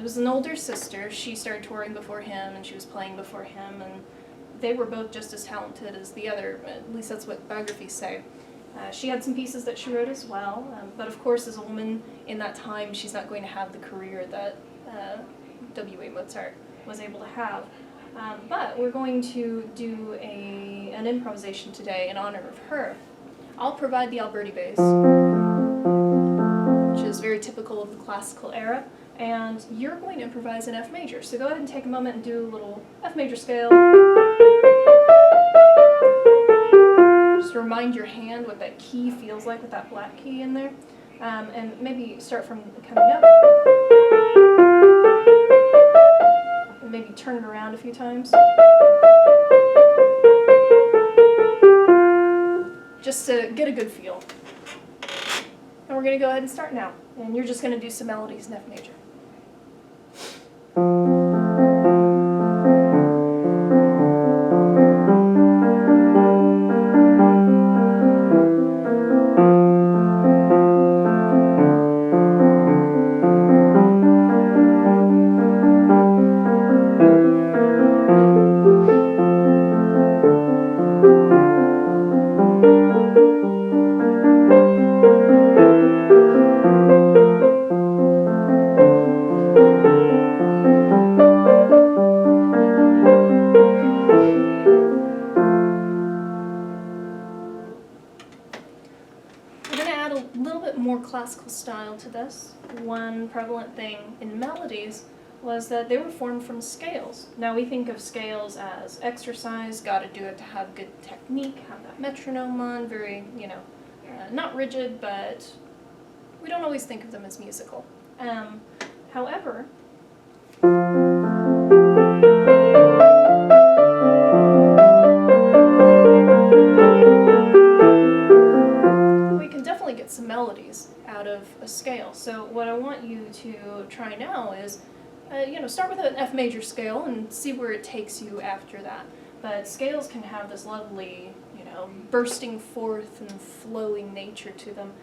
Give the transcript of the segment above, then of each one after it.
was an older sister. She started touring before him, and she was playing before him, and they were both just as talented as the other, at least that's what biographies say. She had some pieces that she wrote as well, but of course as a woman in that time she's not going to have the career that W.A. Mozart was able to have. But we're going to do an improvisation today in honor of her. I'll provide the Alberti bass, which is very typical of the classical era, and you're going to improvise in F major. So go ahead and take a moment and do a little F major scale. Just remind your hand what that key feels like with that black key in there. And maybe start from coming up. And maybe turn it around a few times. Just to get a good feel. And we're going to go ahead and start now. And you're just going to do some melodies in F major. Classical style to this. One prevalent thing in melodies was that they were formed from scales. Now we think of scales as exercise, gotta do it to have good technique, have that metronome on, very, not rigid, but we don't always think of them as musical. However, we can definitely get some melodies out of a scale. So what I want you to try now is, start with an F major scale and see where it takes you after that. But scales can have this lovely, bursting forth and flowing nature to them.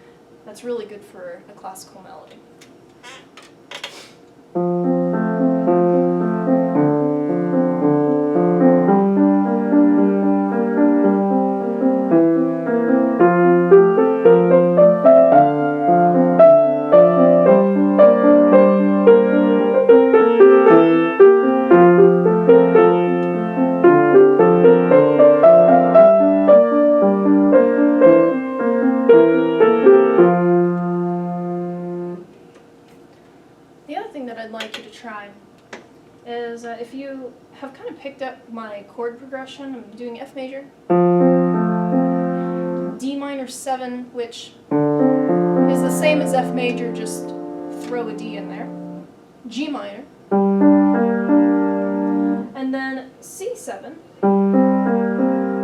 That's really good for a classical melody. Is if you have kind of picked up my chord progression, I'm doing F major, D minor 7, which is the same as F major, just throw a D in there, G minor, and then C7,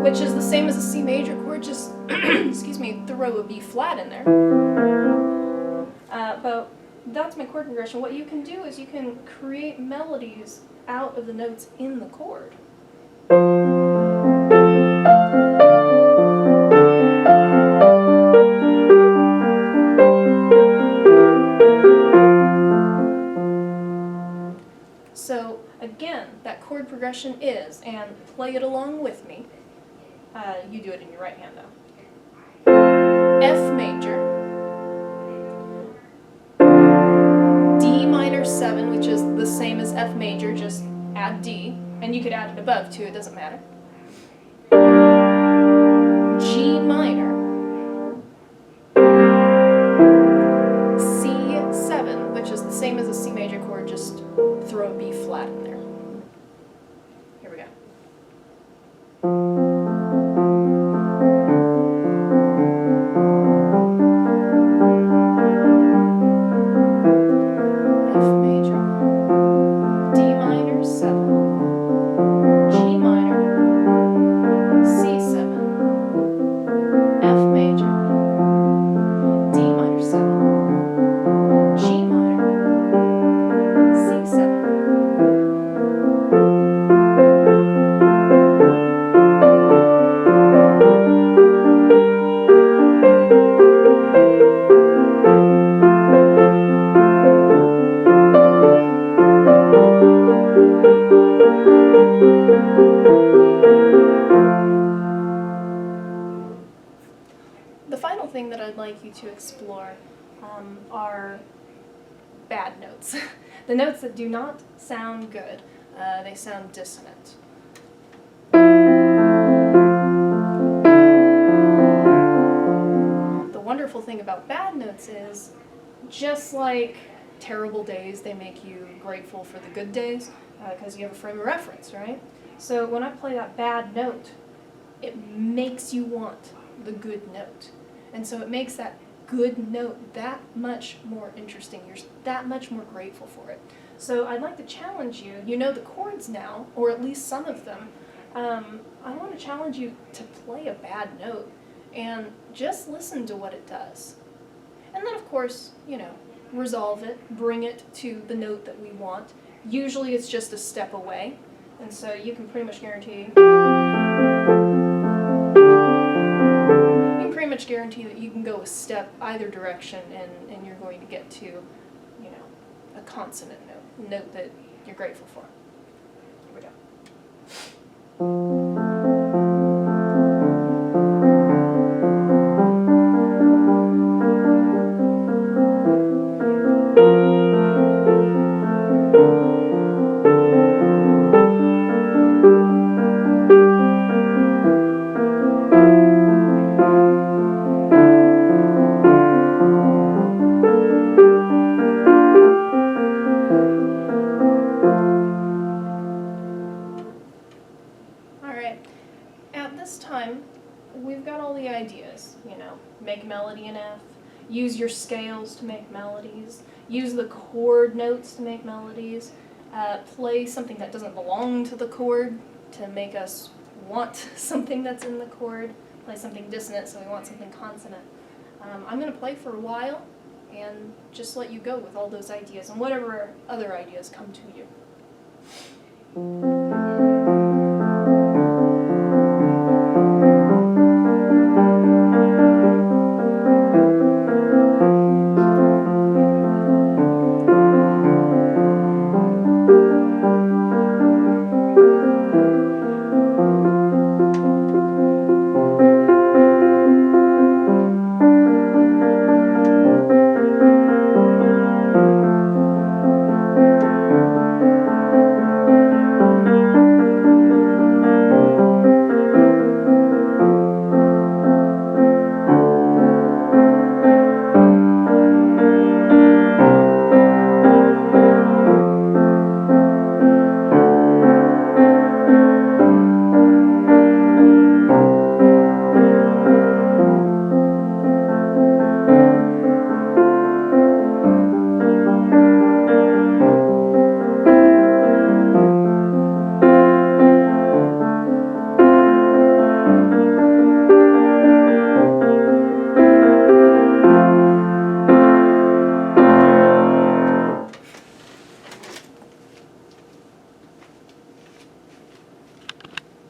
which is the same as a C major chord, just, excuse me, throw a B flat in there. But that's my chord progression. What you can do is you can create melodies out of the notes in the chord. So again, that chord progression is, and play it along with me. You do it in your right hand though. F major, 7, which is the same as F major, just add D, and you could add it above too, it doesn't matter. G minor, C7, which is the same as a C major chord, just throw a B flat in there. Here we go. like you to explore are bad notes. The notes that do not sound good. They sound dissonant. The wonderful thing about bad notes is, just like terrible days, they make you grateful for the good days, because you have a frame of reference, right? So when I play that bad note, it makes you want the good note. And so it makes that good note that much more interesting. You're that much more grateful for it. So I'd like to challenge you. You know the chords now, or at least some of them. I want to challenge you to play a bad note and just listen to what it does. And then, of course, you know, resolve it, bring it to the note that we want. Usually it's just a step away, and so you can pretty much guarantee that you can go a step either direction, and you're going to get to, you know, a consonant note that you're grateful for. Here we go. We've got all the ideas, you know, make melody in F, use your scales to make melodies, use the chord notes to make melodies, play something that doesn't belong to the chord to make us want something that's in the chord, play something dissonant so we want something consonant. I'm going to play for a while and just let you go with all those ideas and whatever other ideas come to you.